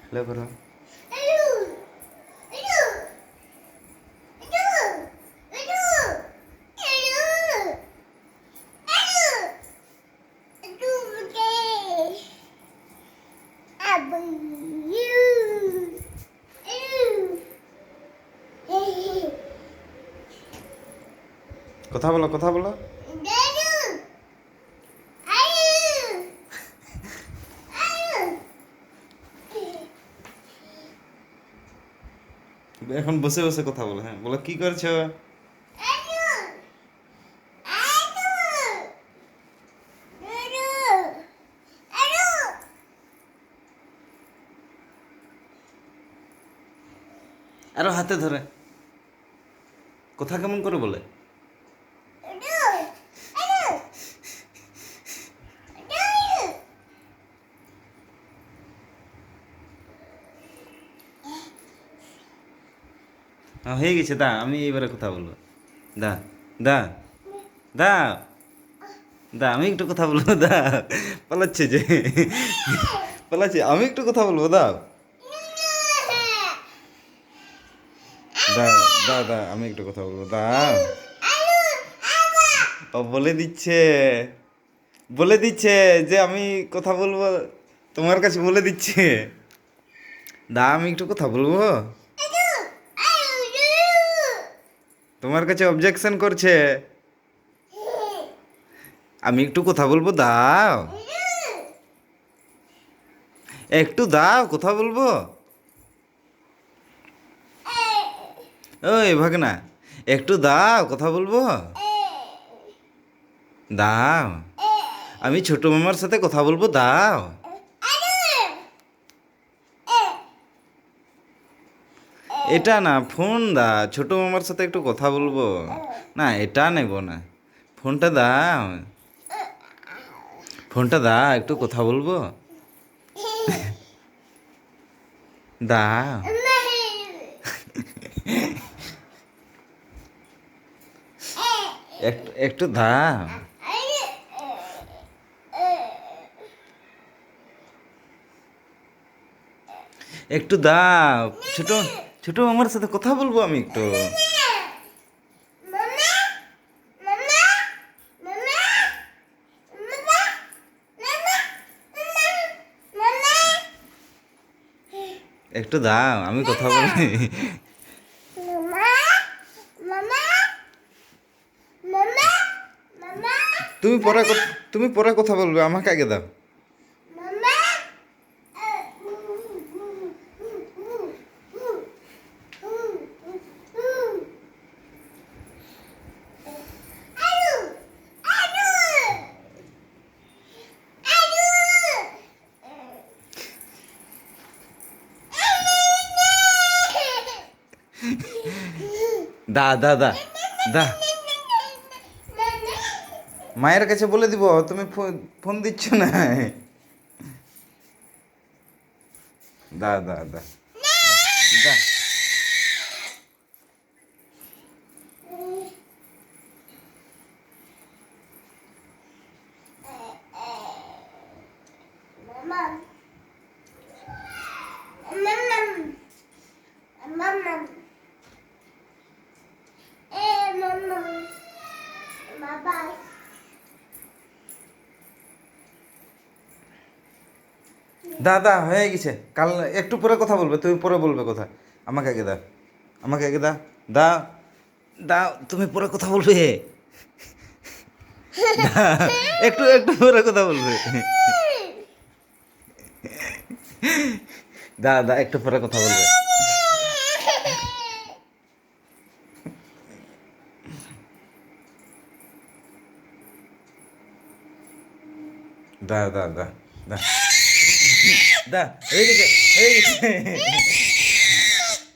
Hello করো। কথা বলো, কথা বলো। এখন বসে বসে কথা বলো। হ্যাঁ বলো, কি করছো? আরো হাতে ধরে কথা কেমন করে বলে? হয়ে গেছে, দা আমি এইবারে কথা বলবো। দা দা দা দা আমি একটু কথা বলবো। দা পালাচ্ছে যে, পালাচ্ছে। আমি একটু কথা বলবো। দা দা দা দা আমি একটু কথা বলবো। দা ও বলে দিচ্ছে, বলে দিচ্ছে যে আমি কথা বলবো তোমার কাছে, বলে দিচ্ছে। দা আমি একটু কথা বলবো। তোমার কাছে অবজেকশন করছে। আমি একটু কথা বলবো, দাও একটু, দাও কথা বলবো। ওই ভাগনা, একটু দাও কথা বলবো। দাও, আমি ছোট মামার সাথে কথা বলবো। দাও, এটা না ফোন। দা ছোট মামার সাথে একটু কথা বলবো। না এটা নেব না, ফোনটা দাও, ফোনটা দাও, একটু কথা বলবো। দাও, একটু একটু দাও। একটু দাও, ছোট ছোট মামার সাথে কথা বলবো আমি একটু। একটু দাও, আমি কথা বলি। তুমি পরে কথা বলবে, আমাকে আগে দাও। দা দা দা দা মায়ের কাছে বলে দিব, তুমি ফোন দিচ্ছ না। দা দা দা দা দাদা হয়ে গেছে। কাল একটু পরে কথা বলবে, তুমি পরে বলবে কথা। আমাকে আগে দাও, আমাকে আগে দাও। দাও দাও, তুমি পরে কথা বলবে। একটু একটু পরে কথা বলবে। দা দা একটু পরে কথা বলবে। দা দা দা দা দা এইদিকে এই